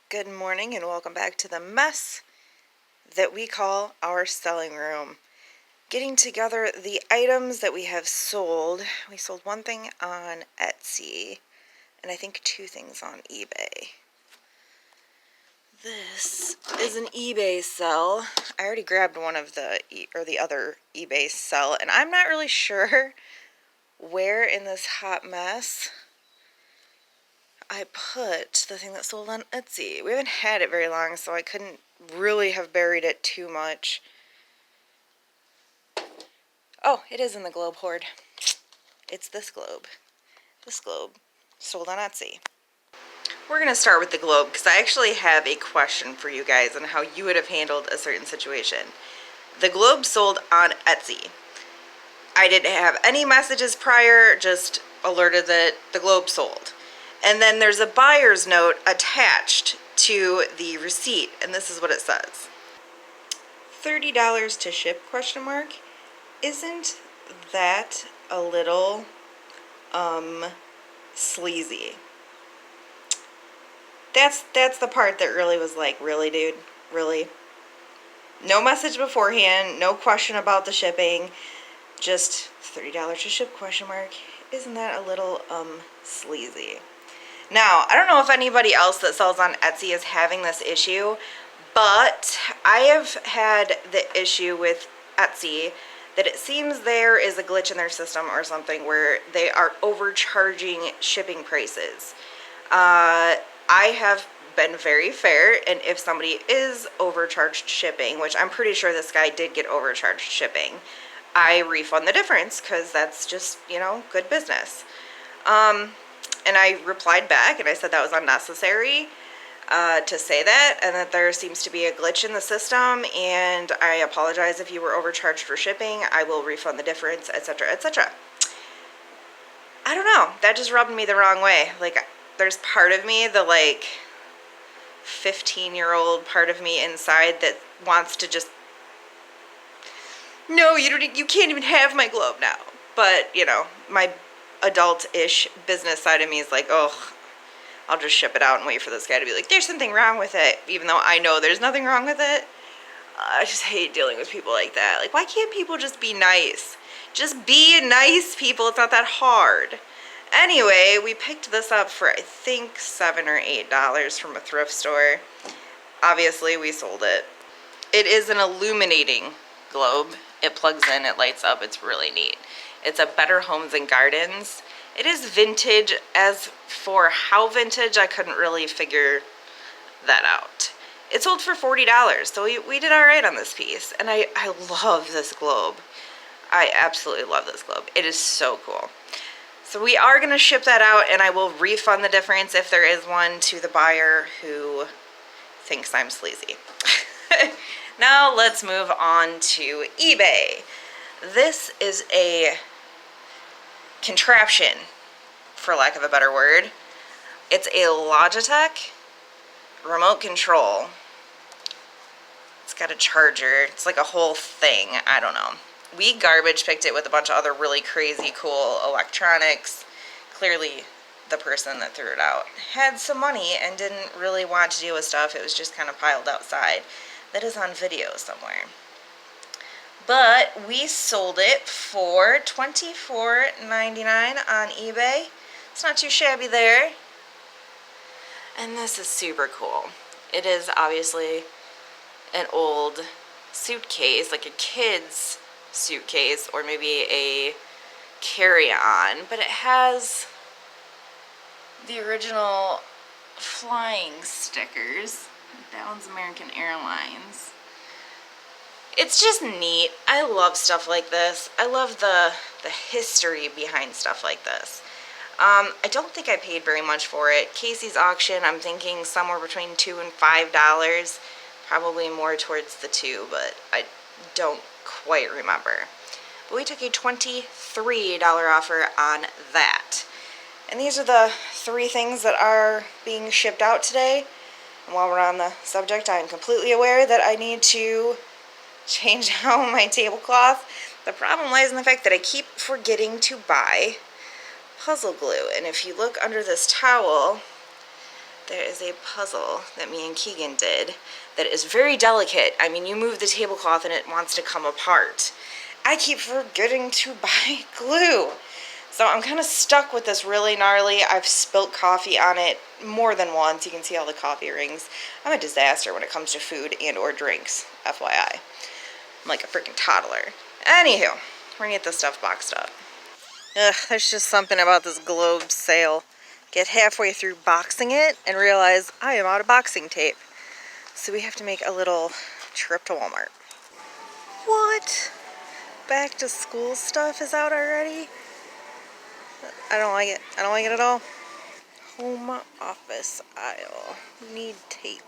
Good morning and welcome back to the mess that we call our selling room. Getting together the items that we have sold. We sold one thing on Etsy and I think two things on eBay. This is an eBay sell. I already grabbed one of the other eBay sell, and I'm not really sure where in this hot mess I put the thing that sold on Etsy. We haven't had it very long, so I couldn't really have buried it too much. Oh, it is in the globe hoard. It's this globe. This globe sold on Etsy. We're going to start with the globe because I actually have a question for you guys on how you would have handled a certain situation. The globe sold on Etsy. I didn't have any messages prior, just alerted that the globe sold. And then there's a buyer's note attached to the receipt, and this is what it says. $30 to ship, ? Isn't that a little sleazy? That's the part that really was like, really, dude? Really? No message beforehand, no question about the shipping, just $30 to ship, ? Isn't that a little sleazy? Now, I don't know if anybody else that sells on Etsy is having this issue, but I have had the issue with Etsy that it seems there is a glitch in their system or something where they are overcharging shipping prices. I have been very fair, and if somebody is overcharged shipping, which I'm pretty sure this guy did get overcharged shipping, I refund the difference because that's just, good business. And I replied back and I said that was unnecessary to say that, and that there seems to be a glitch in the system, and I apologize if you were overcharged for shipping. I will refund the difference, etc., etc. I don't know. That just rubbed me the wrong way. Like, there's part of me, the 15-year-old part of me inside that wants to just, no, you can't even have my globe now. But, my adult-ish business side of me is like, oh, I'll just ship it out and wait for this guy to be like, there's something wrong with it, even though I know there's nothing wrong with it. I just hate dealing with people like that. Like, why can't people just be nice? Just be nice, people. It's not that hard. Anyway, we picked this up for, I think, $7 or $8 from a thrift store. Obviously, we sold it. It is an illuminating globe. It plugs in, it lights up, it's really neat. It's a Better Homes and Gardens. It is vintage. As for how vintage, I couldn't really figure that out. It sold for $40, so we did all right on this piece. And I love this globe. I absolutely love this globe. It is so cool. So we are going to ship that out, and I will refund the difference if there is one to the buyer who thinks I'm sleazy. Now let's move on to eBay. This is a contraption, for lack of a better word. It's a Logitech remote control. It's got a charger. It's like a whole thing. I don't know. We garbage picked it with a bunch of other really crazy cool electronics. Clearly, the person that threw it out had some money and didn't really want to deal with stuff. It was just kind of piled outside. That is on video somewhere. But we sold it for $24.99 on eBay. It's not too shabby there. And this is super cool. It is obviously an old suitcase, like a kid's suitcase, or maybe a carry-on, but it has the original flying stickers. That one's American Airlines. It's just neat. I love stuff like this. I love the history behind stuff like this. I don't think I paid very much for it. Casey's auction, I'm thinking somewhere between $2 and $5. Probably more towards the $2, but I don't quite remember. But we took a $23 offer on that. And these are the 3 things that are being shipped out today. And while we're on the subject, I'm completely aware that I need to change out my tablecloth. The problem lies in the fact that I keep forgetting to buy puzzle glue. And if you look under this towel, there is a puzzle that me and Keegan did that is very delicate. I mean, you move the tablecloth and it wants to come apart. I keep forgetting to buy glue. So I'm kind of stuck with this really gnarly. I've spilt coffee on it more than once. You can see all the coffee rings. I'm a disaster when it comes to food and or drinks, FYI. I'm like a freaking toddler. Anywho, we're gonna get this stuff boxed up. Ugh, there's just something about this Globe sale. Get halfway through boxing it and realize I am out of boxing tape. So we have to make a little trip to Walmart. What? Back to school stuff is out already? I don't like it. I don't like it at all. Home office aisle. Need tape.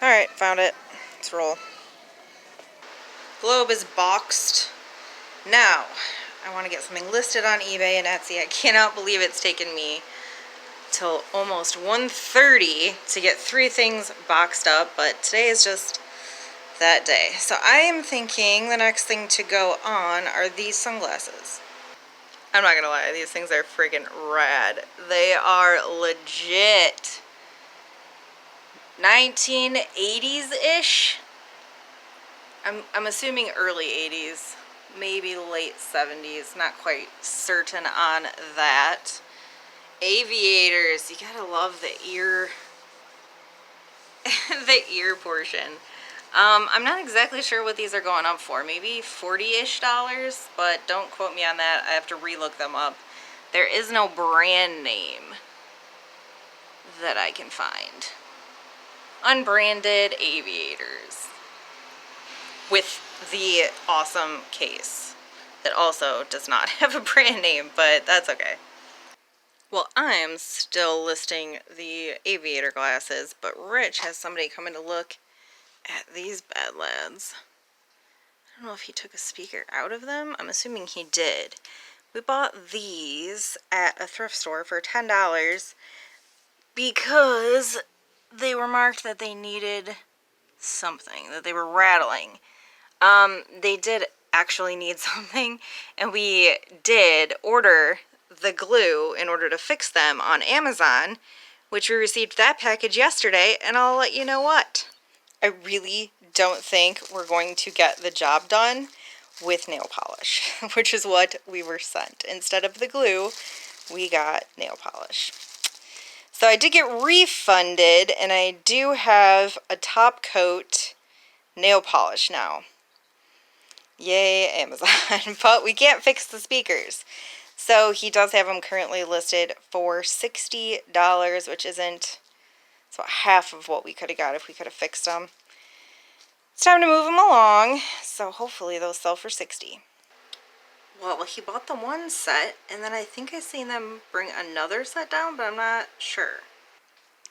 Alright, found it. Let's roll. Globe is boxed. Now, I want to get something listed on eBay and Etsy. I cannot believe it's taken me till almost 1:30 to get 3 things boxed up, but today is just that day. So I am thinking the next thing to go on are these sunglasses. I'm not gonna lie, these things are friggin' rad. They are legit 1980s-ish. I'm assuming early 80s, maybe late 70s, not quite certain on that. Aviators, you gotta love the ear, the ear portion. I'm not exactly sure what these are going up for, maybe $40-ish, but don't quote me on that. I have to relook them up. There is no brand name that I can find. Unbranded aviators with the awesome case that also does not have a brand name, but that's okay. Well, I'm still listing the aviator glasses, but Rich has somebody coming to look at these bad lads. I don't know if he took a speaker out of them. I'm assuming he did. We bought these at a thrift store for $10 because they were marked that they needed something, that they were rattling. They did actually need something, and we did order the glue in order to fix them on Amazon, which we received that package yesterday, and I'll let you know what. I really don't think we're going to get the job done with nail polish, which is what we were sent. Instead of the glue, we got nail polish. So I did get refunded, and I do have a top coat nail polish now. Yay, Amazon. But we can't fix the speakers. So he does have them currently listed for $60, which isn't, it's about half of what we could have got if we could have fixed them. It's time to move them along, so hopefully those sell for $60. Well, he bought the one set, and then I think I seen them bring another set down, but I'm not sure.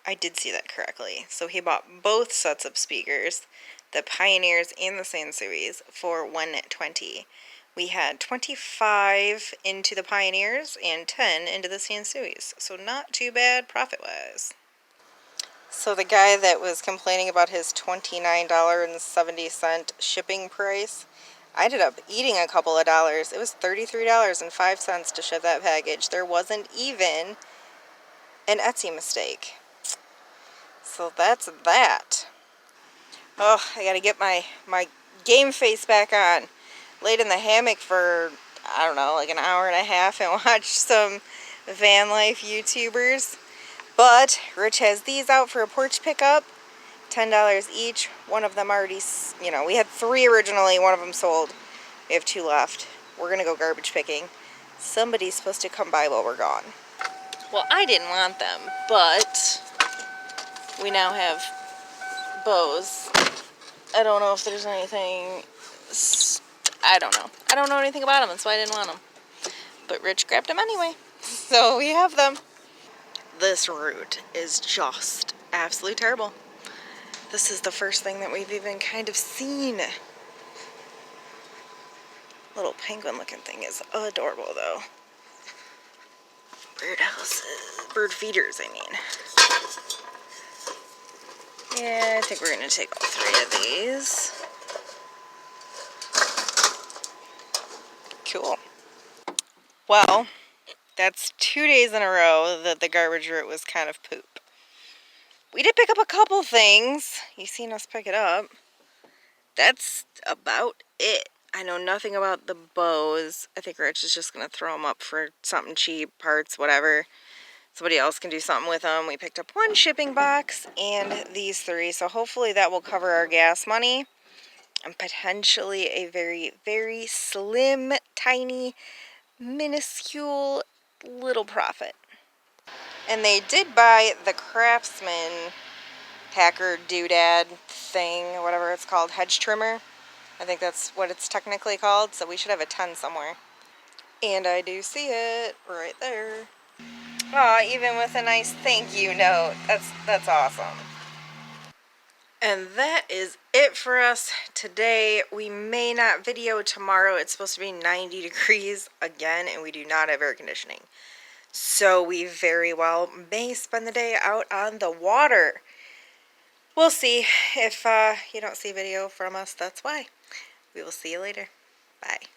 I did see that correctly. So he bought both sets of speakers, the Pioneers and the Sansuis, for $120. We had 25 into the Pioneers and 10 into the Sansuis, so not too bad profit-wise. So the guy that was complaining about his $29.70 shipping price, I ended up eating a couple of dollars. It was $33.05 to ship that package. There wasn't even an Etsy mistake. So that's that. Oh, I gotta get my game face back on. Laid in the hammock for, I don't know, like an hour and a half and watched some van life YouTubers. But Rich has these out for a porch pickup, $10 each. One of them already, we had 3 originally, one of them sold. We have 2 left. We're gonna go garbage picking. Somebody's supposed to come by while we're gone. Well, I didn't want them, but we now have bows. I don't know if there's anything, I don't know. I don't know anything about them, and so I didn't want them. But Rich grabbed them anyway, so we have them. This route is just absolutely terrible. This is the first thing that we've even kind of seen. Little penguin looking thing is adorable though. Birdhouses, bird feeders I mean. Yeah, I think we're gonna take all 3 of these. Cool. Well, that's 2 days in a row that the garbage route was kind of poop. we did pick up a couple things. You've seen us pick it up. That's about it. I know nothing about the bows. I think Rich is just going to throw them up for something cheap, parts, whatever. Somebody else can do something with them. We picked up 1 shipping box and these 3. So hopefully that will cover our gas money. And potentially a very, very slim, tiny, minuscule little profit. And they did buy the Craftsman hacker doodad thing, or whatever it's called, hedge trimmer. I think that's what it's technically called, so we should have a 10 somewhere. And I do see it right there. Aw, even with a nice thank you note. That's awesome. And that is it for us today. We may not video tomorrow. It's supposed to be 90 degrees again, and we do not have air conditioning. So we very well may spend the day out on the water. We'll see. If you don't see video from us, that's why. We will see you later. Bye.